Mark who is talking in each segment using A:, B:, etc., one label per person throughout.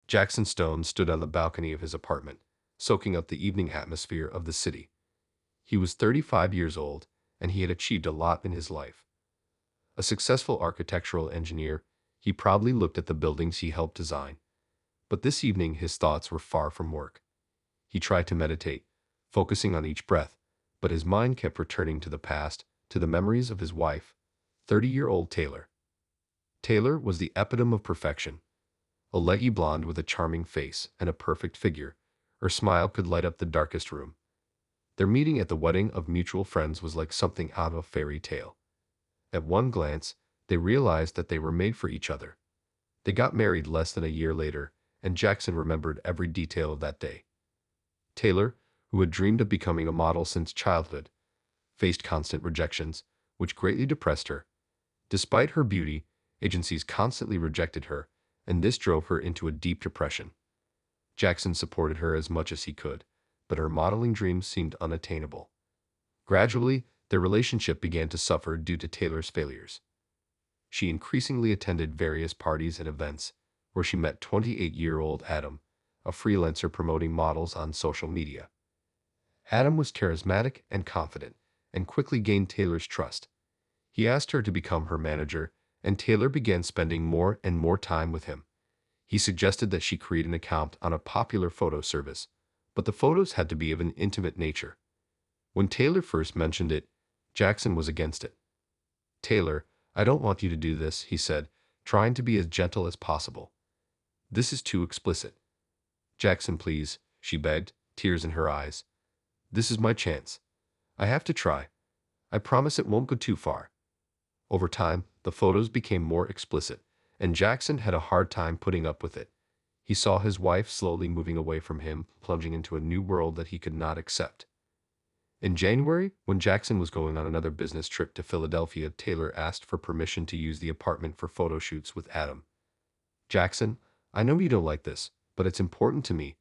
A: Jackson Stone stood on the balcony of his apartment, soaking up the evening atmosphere of the city. He was 35 years old, and he had achieved a lot in his life. A successful architectural engineer, he proudly looked at the buildings he helped design. But this evening his thoughts were far from work. He tried to meditate, focusing on each breath, but his mind kept returning to the past, to the memories of his wife, 30-year-old Taylor. Taylor was the epitome of perfection. A leggy blonde with a charming face and a perfect figure, her smile could light up the darkest room. Their meeting at the wedding of mutual friends was like something out of a fairy tale. At one glance, they realized that they were made for each other. They got married less than a year later, and Jackson remembered every detail of that day. Taylor, who had dreamed of becoming a model since childhood, faced constant rejections, which greatly depressed her. Despite her beauty, agencies constantly rejected her, and this drove her into a deep depression. Jackson supported her as much as he could, but her modeling dreams seemed unattainable. Gradually, their relationship began to suffer due to Taylor's failures. She increasingly attended various parties and events, where she met 28-year-old Adam, a freelancer promoting models on social media. Adam was charismatic and confident, and quickly gained Taylor's trust. He asked her to become her manager, and Taylor began spending more and more time with him. He suggested that she create an account on a popular photo service, but the photos had to be of an intimate nature. When Taylor first mentioned it, Jackson was against it. "Taylor, I don't want you to do this," he said, trying to be as gentle as possible. "This is too explicit." "Jackson, please," she begged, tears in her eyes. "This is my chance. I have to try. I promise it won't go too far." Over time, the photos became more explicit, and Jackson had a hard time putting up with it. He saw his wife slowly moving away from him, plunging into a new world that he could not accept. In January, when Jackson was going on another business trip to Philadelphia, Taylor asked for permission to use the apartment for photo shoots with Adam. "Jackson, I know you don't like this, but it's important to me.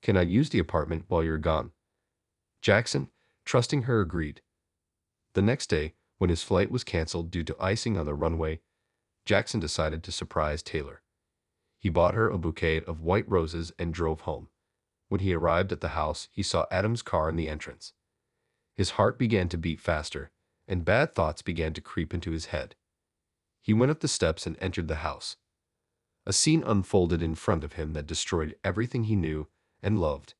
A: Can I use the apartment while you're gone?" Jackson, trusting her, agreed. The next day, when his flight was canceled due to icing on the runway, Jackson decided to surprise Taylor. He bought her a bouquet of white roses and drove home. When he arrived at the house, he saw Adam's car in the entrance. His heart began to beat faster, and bad thoughts began to creep into his head. He went up the steps and entered the house. A scene unfolded in front of him that destroyed everything he knew and loved.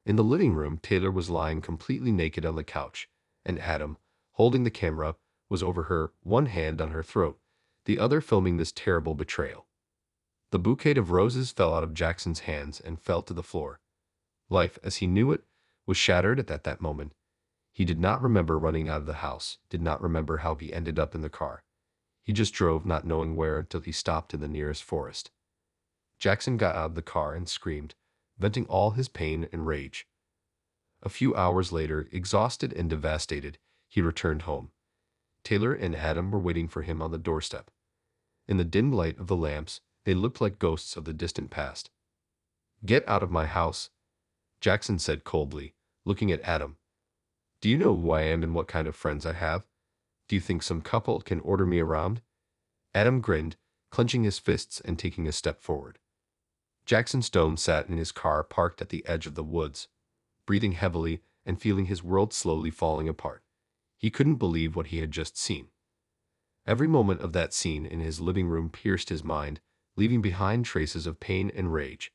A: In the living room, Taylor was lying completely naked on the couch, and Adam, holding the camera, was over her, one hand on her throat, the other filming this terrible betrayal. The bouquet of roses fell out of Jackson's hands and fell to the floor. Life, as he knew it, was shattered at that moment. He did not remember running out of the house, did not remember how he ended up in the car. He just drove, not knowing where, until he stopped in the nearest forest. Jackson got out of the car and screamed, venting all his pain and rage. A few hours later, exhausted and devastated, he returned home. Taylor and Adam were waiting for him on the doorstep. In the dim light of the lamps, they looked like ghosts of the distant past. "Get out of my house," Jackson said coldly, looking at Adam. "Do you know who I am and what kind of friends I have? Do you think some couple can order me around?" Adam grinned, clenching his fists and taking a step forward. Jackson Stone sat in his car parked at the edge of the woods, breathing heavily and feeling his world slowly falling apart. He couldn't believe what he had just seen. Every moment of that scene in his living room pierced his mind, leaving behind traces of pain and rage.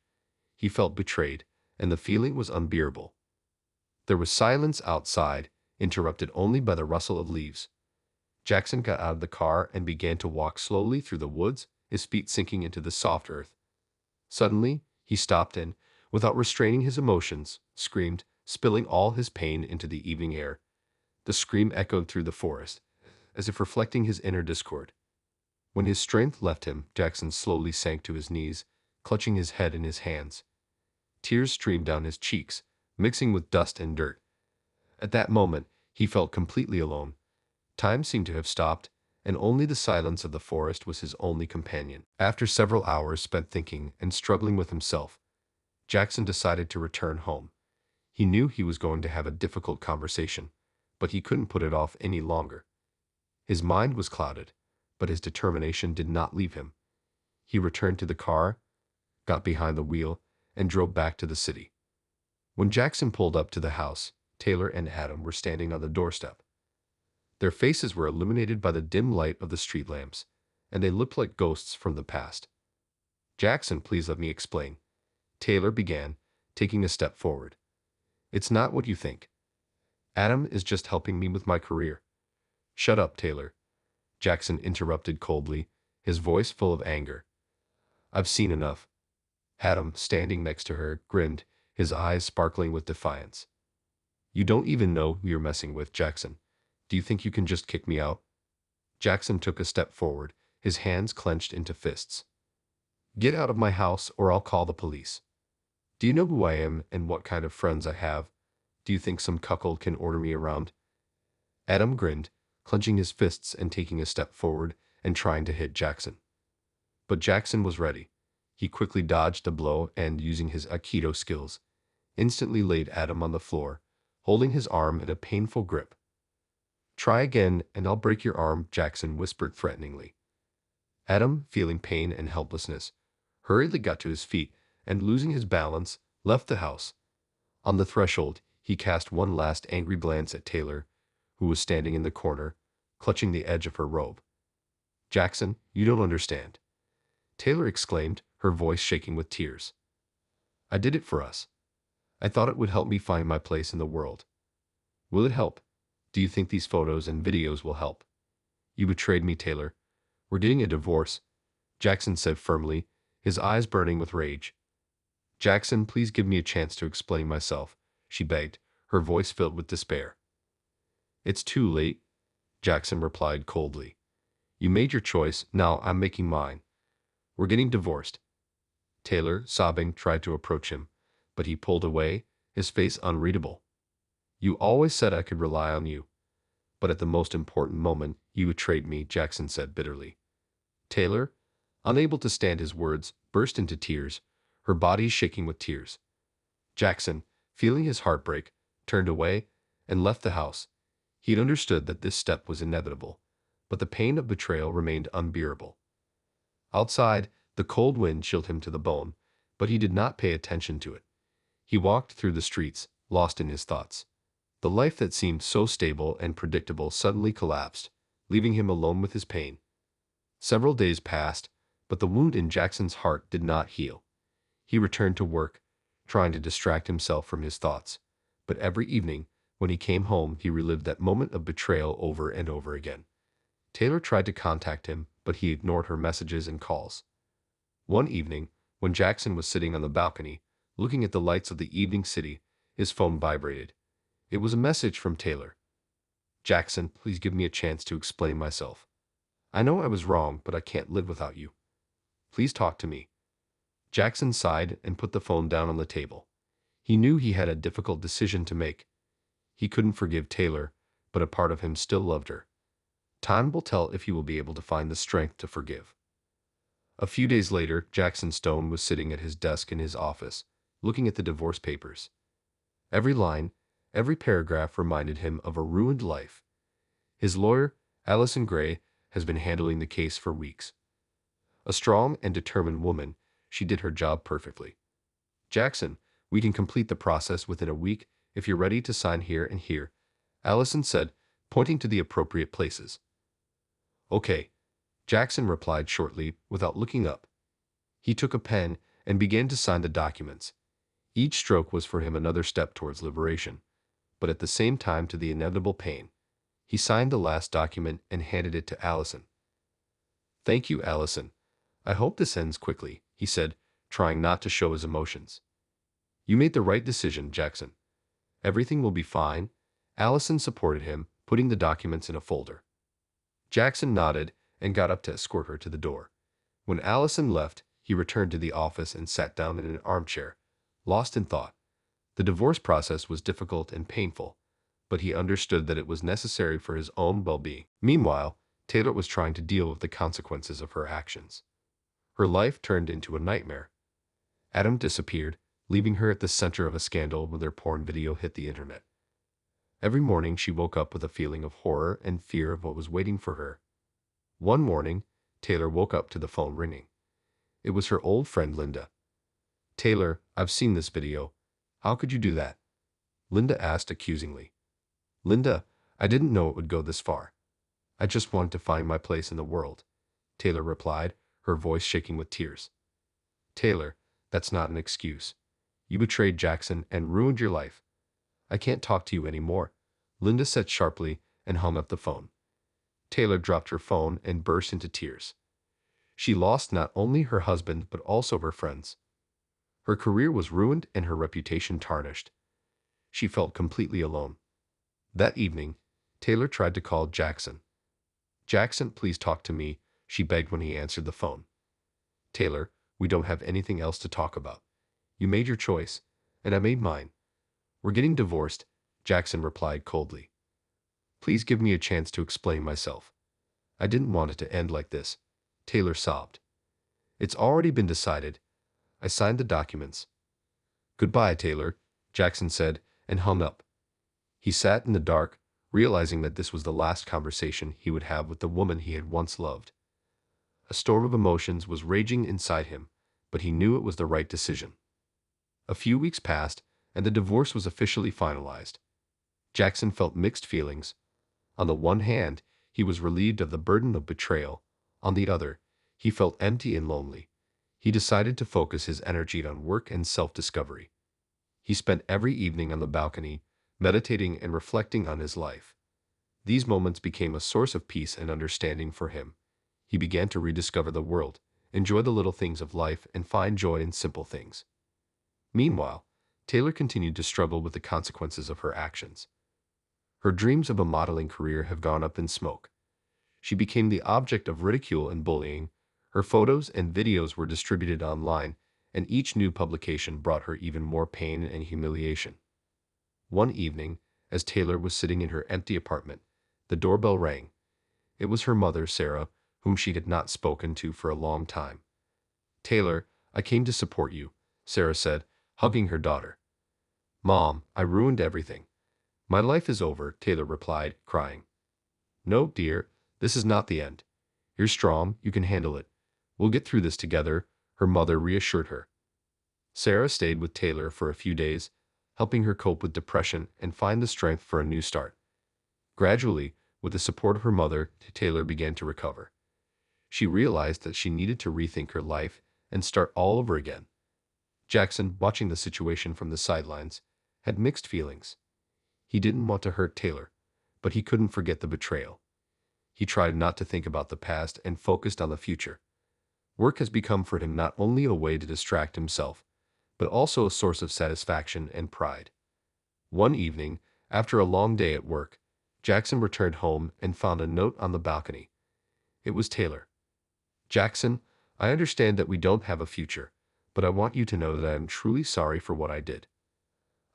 A: He felt betrayed, and the feeling was unbearable. There was silence outside, interrupted only by the rustle of leaves. Jackson got out of the car and began to walk slowly through the woods, his feet sinking into the soft earth. Suddenly, he stopped and, without restraining his emotions, screamed, spilling all his pain into the evening air. The scream echoed through the forest, as if reflecting his inner discord. When his strength left him, Jackson slowly sank to his knees, clutching his head in his hands. Tears streamed down his cheeks, mixing with dust and dirt. At that moment, he felt completely alone. Time seemed to have stopped, and only the silence of the forest was his only companion. After several hours spent thinking and struggling with himself, Jackson decided to return home. He knew he was going to have a difficult conversation, but he couldn't put it off any longer. His mind was clouded, but his determination did not leave him. He returned to the car, got behind the wheel, and drove back to the city. When Jackson pulled up to the house, Taylor and Adam were standing on the doorstep. Their faces were illuminated by the dim light of the street lamps, and they looked like ghosts from the past. "Jackson, please let me explain," Taylor began, taking a step forward. "It's not what you think. Adam is just helping me with my career." "Shut up, Taylor," Jackson interrupted coldly, his voice full of anger. "I've seen enough." Adam, standing next to her, grinned, his eyes sparkling with defiance. "You don't even know who you're messing with, Jackson. Do you think you can just kick me out?" Jackson took a step forward, his hands clenched into fists. "Get out of my house or I'll call the police. Do you know who I am and what kind of friends I have? Do you think some cuckold can order me around?" Adam grinned, clenching his fists and taking a step forward and trying to hit Jackson. But Jackson was ready. He quickly dodged a blow and, using his aikido skills, instantly laid Adam on the floor, holding his arm in a painful grip. "Try again and I'll break your arm," Jackson whispered threateningly. Adam, feeling pain and helplessness, hurriedly got to his feet and, losing his balance, left the house. On the threshold, he cast one last angry glance at Taylor, who was standing in the corner, clutching the edge of her robe. "Jackson, you don't understand," Taylor exclaimed, her voice shaking with tears. "I did it for us. I thought it would help me find my place in the world." "Will it help? Do you think these photos and videos will help?" "You betrayed me, Taylor. We're getting a divorce," Jackson said firmly, his eyes burning with rage. "Jackson, please give me a chance to explain myself," she begged, her voice filled with despair. "It's too late," Jackson replied coldly. "You made your choice, now I'm making mine. We're getting divorced." Taylor, sobbing, tried to approach him, but he pulled away, his face unreadable. "You always said I could rely on you. But at the most important moment, you betrayed me," Jackson said bitterly. Taylor, unable to stand his words, burst into tears, her body shaking with tears. Jackson, feeling his heart break, turned away and left the house. He had understood that this step was inevitable, but the pain of betrayal remained unbearable. Outside, the cold wind chilled him to the bone, but he did not pay attention to it. He walked through the streets, lost in his thoughts. The life that seemed so stable and predictable suddenly collapsed, leaving him alone with his pain. Several days passed, but the wound in Jackson's heart did not heal. He returned to work, trying to distract himself from his thoughts, but every evening, when he came home, he relived that moment of betrayal over and over again. Taylor tried to contact him, but he ignored her messages and calls. One evening, when Jackson was sitting on the balcony, looking at the lights of the evening city, his phone vibrated. It was a message from Taylor. "Jackson, please give me a chance to explain myself. I know I was wrong, but I can't live without you. Please talk to me." Jackson sighed and put the phone down on the table. He knew he had a difficult decision to make. He couldn't forgive Taylor, but a part of him still loved her. Time will tell if he will be able to find the strength to forgive. A few days later, Jackson Stone was sitting at his desk in his office, looking at the divorce papers. Every line, every paragraph reminded him of a ruined life. His lawyer, Allison Gray, has been handling the case for weeks. A strong and determined woman, she did her job perfectly. "Jackson, we can complete the process within a week if you're ready to sign here and here," Allison said, pointing to the appropriate places. "Okay," Jackson replied shortly, without looking up. He took a pen and began to sign the documents. Each stroke was for him another step towards liberation, but at the same time to the inevitable pain. He signed the last document and handed it to Allison. "Thank you, Allison. I hope this ends quickly," he said, trying not to show his emotions. "You made the right decision, Jackson. Everything will be fine." Allison supported him, putting the documents in a folder. Jackson nodded and got up to escort her to the door. When Allison left, he returned to the office and sat down in an armchair, lost in thought. The divorce process was difficult and painful, but he understood that it was necessary for his own well-being. Meanwhile, Taylor was trying to deal with the consequences of her actions. Her life turned into a nightmare. Adam disappeared, leaving her at the center of a scandal when their porn video hit the internet. Every morning she woke up with a feeling of horror and fear of what was waiting for her. One morning, Taylor woke up to the phone ringing. It was her old friend Linda. Taylor, I've seen this video. How could you do that? Linda asked accusingly. Linda, I didn't know it would go this far. I just wanted to find my place in the world, Taylor replied, her voice shaking with tears. Taylor, that's not an excuse. You betrayed Jackson and ruined your life. I can't talk to you anymore, Linda said sharply and hung up the phone. Taylor dropped her phone and burst into tears. She lost not only her husband but also her friends. Her career was ruined and her reputation tarnished. She felt completely alone. That evening, Taylor tried to call Jackson. Jackson, please talk to me, she begged when he answered the phone. Taylor, we don't have anything else to talk about. You made your choice, and I made mine. We're getting divorced, Jackson replied coldly. Please give me a chance to explain myself. I didn't want it to end like this, Taylor sobbed. It's already been decided. I signed the documents. Goodbye, Taylor, Jackson said, and hung up. He sat in the dark, realizing that this was the last conversation he would have with the woman he had once loved. A storm of emotions was raging inside him, but he knew it was the right decision. A few weeks passed, and the divorce was officially finalized. Jackson felt mixed feelings. On the one hand, he was relieved of the burden of betrayal. On the other, he felt empty and lonely. He decided to focus his energy on work and self-discovery. He spent every evening on the balcony, meditating and reflecting on his life. These moments became a source of peace and understanding for him. He began to rediscover the world, enjoy the little things of life, and find joy in simple things. Meanwhile, Taylor continued to struggle with the consequences of her actions. Her dreams of a modeling career have gone up in smoke. She became the object of ridicule and bullying. Her photos and videos were distributed online, and each new publication brought her even more pain and humiliation. One evening, as Taylor was sitting in her empty apartment, the doorbell rang. It was her mother, Sarah, whom she had not spoken to for a long time. Taylor, I came to support you, Sarah said, hugging her daughter. Mom, I ruined everything. My life is over, Taylor replied, crying. No, dear, this is not the end. You're strong, you can handle it. We'll get through this together, her mother reassured her. Sarah stayed with Taylor for a few days, helping her cope with depression and find the strength for a new start. Gradually, with the support of her mother, Taylor began to recover. She realized that she needed to rethink her life and start all over again. Jackson, watching the situation from the sidelines, had mixed feelings. He didn't want to hurt Taylor, but he couldn't forget the betrayal. He tried not to think about the past and focused on the future. Work has become for him not only a way to distract himself, but also a source of satisfaction and pride. One evening, after a long day at work, Jackson returned home and found a note on the balcony. It was Taylor. Jackson, I understand that we don't have a future, but I want you to know that I am truly sorry for what I did.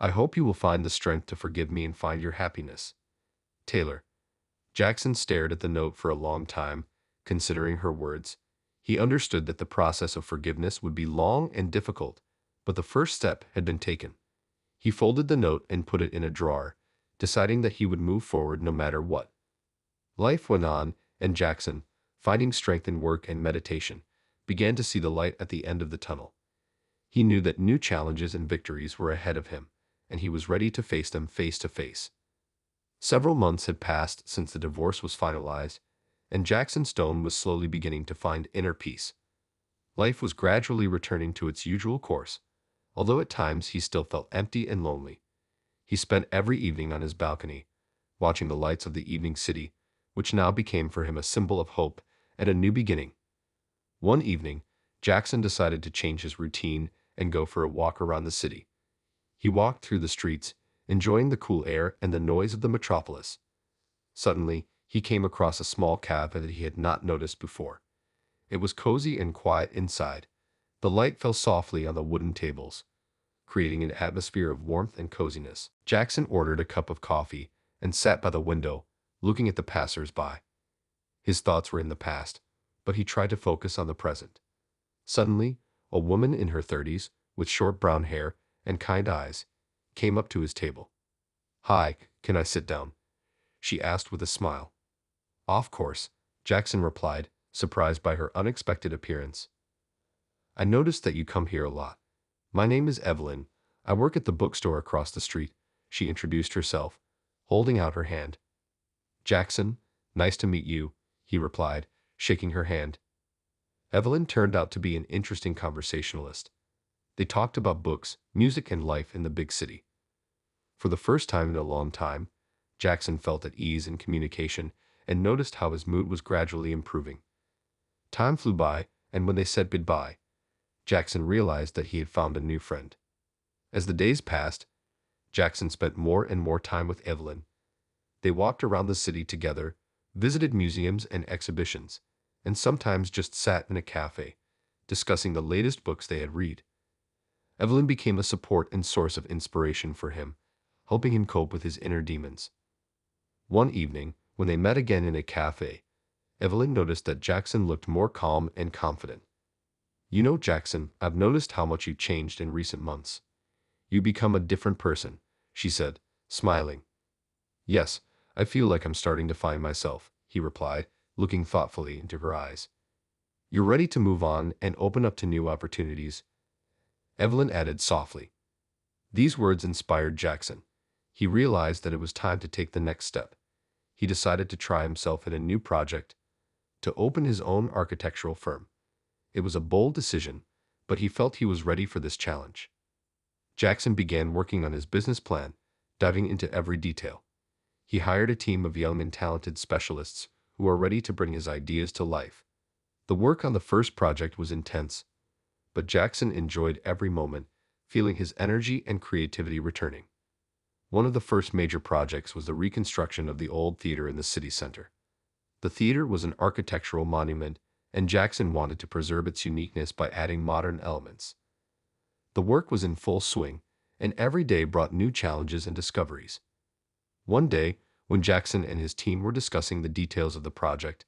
A: I hope you will find the strength to forgive me and find your happiness. Taylor. Jackson stared at the note for a long time, considering her words. He understood that the process of forgiveness would be long and difficult, but the first step had been taken. He folded the note and put it in a drawer, deciding that he would move forward no matter what. Life went on, and Jackson, finding strength in work and meditation, began to see the light at the end of the tunnel. He knew that new challenges and victories were ahead of him, and he was ready to face them face to face. Several months had passed since the divorce was finalized, and Jackson Stone was slowly beginning to find inner peace. Life was gradually returning to its usual course, although at times he still felt empty and lonely. He spent every evening on his balcony, watching the lights of the evening city, which now became for him a symbol of hope and a new beginning. One evening, Jackson decided to change his routine and go for a walk around the city. He walked through the streets, enjoying the cool air and the noise of the metropolis. Suddenly, he came across a small cafe that he had not noticed before. It was cozy and quiet inside. The light fell softly on the wooden tables, creating an atmosphere of warmth and coziness. Jackson ordered a cup of coffee and sat by the window, looking at the passers-by. His thoughts were in the past, but he tried to focus on the present. Suddenly, a woman in her 30s, with short brown hair and kind eyes, came up to his table. Hi, can I sit down? She asked with a smile. Of course, Jackson replied, surprised by her unexpected appearance. I noticed that you come here a lot. My name is Evelyn. I work at the bookstore across the street, she introduced herself, holding out her hand. Jackson, nice to meet you, he replied, shaking her hand. Evelyn turned out to be an interesting conversationalist. They talked about books, music, and life in the big city. For the first time in a long time, Jackson felt at ease in communication and noticed how his mood was gradually improving. Time flew by, and when they said goodbye, Jackson realized that he had found a new friend. As the days passed, Jackson spent more and more time with Evelyn. They walked around the city together, visited museums and exhibitions, and sometimes just sat in a cafe, discussing the latest books they had read. Evelyn became a support and source of inspiration for him, helping him cope with his inner demons. One evening, when they met again in a cafe, Evelyn noticed that Jackson looked more calm and confident. You know, Jackson, I've noticed how much you changed in recent months. You become a different person, she said, smiling. Yes, I feel like I'm starting to find myself, he replied, looking thoughtfully into her eyes. You're ready to move on and open up to new opportunities, Evelyn added softly. These words inspired Jackson. He realized that it was time to take the next step. He decided to try himself in a new project, to open his own architectural firm. It was a bold decision, but he felt he was ready for this challenge. Jackson began working on his business plan, diving into every detail. He hired a team of young and talented specialists who were ready to bring his ideas to life. The work on the first project was intense, but Jackson enjoyed every moment, feeling his energy and creativity returning. One of the first major projects was the reconstruction of the old theater in the city center. The theater was an architectural monument, and Jackson wanted to preserve its uniqueness by adding modern elements. The work was in full swing, and every day brought new challenges and discoveries. One day, when Jackson and his team were discussing the details of the project,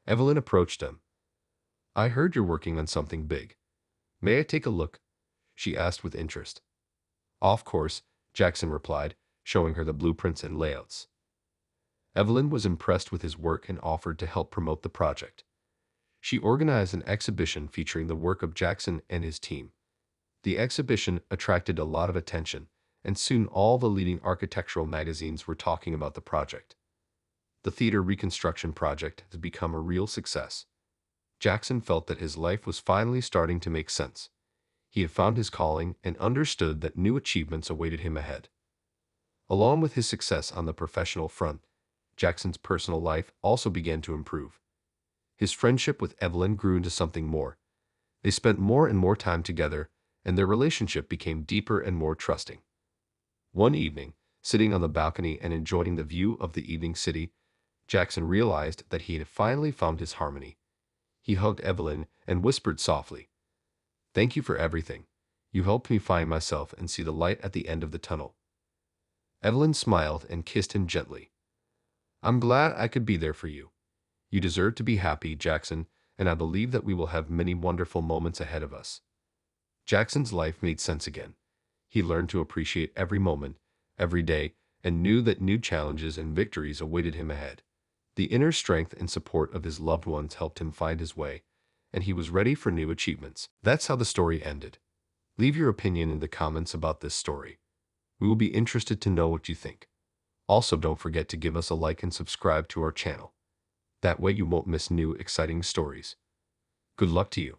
A: Evelyn approached him. I heard you're working on something big. May I take a look? She asked with interest. Of course, Jackson replied, showing her the blueprints and layouts. Evelyn was impressed with his work and offered to help promote the project. She organized an exhibition featuring the work of Jackson and his team. The exhibition attracted a lot of attention, and soon all the leading architectural magazines were talking about the project. The theater reconstruction project has become a real success. Jackson felt that his life was finally starting to make sense. He had found his calling and understood that new achievements awaited him ahead. Along with his success on the professional front, Jackson's personal life also began to improve. His friendship with Evelyn grew into something more. They spent more and more time together, and their relationship became deeper and more trusting. One evening, sitting on the balcony and enjoying the view of the evening city, Jackson realized that he had finally found his harmony. He hugged Evelyn and whispered softly, Thank you for everything. You helped me find myself and see the light at the end of the tunnel. Evelyn smiled and kissed him gently. I'm glad I could be there for you. You deserve to be happy, Jackson, and I believe that we will have many wonderful moments ahead of us. Jackson's life made sense again. He learned to appreciate every moment, every day, and knew that new challenges and victories awaited him ahead. The inner strength and support of his loved ones helped him find his way, and he was ready for new achievements. That's how the story ended. Leave your opinion in the comments about this story. We will be interested to know what you think. Also, don't forget to give us a like and subscribe to our channel. That way you won't miss new exciting stories. Good luck to you.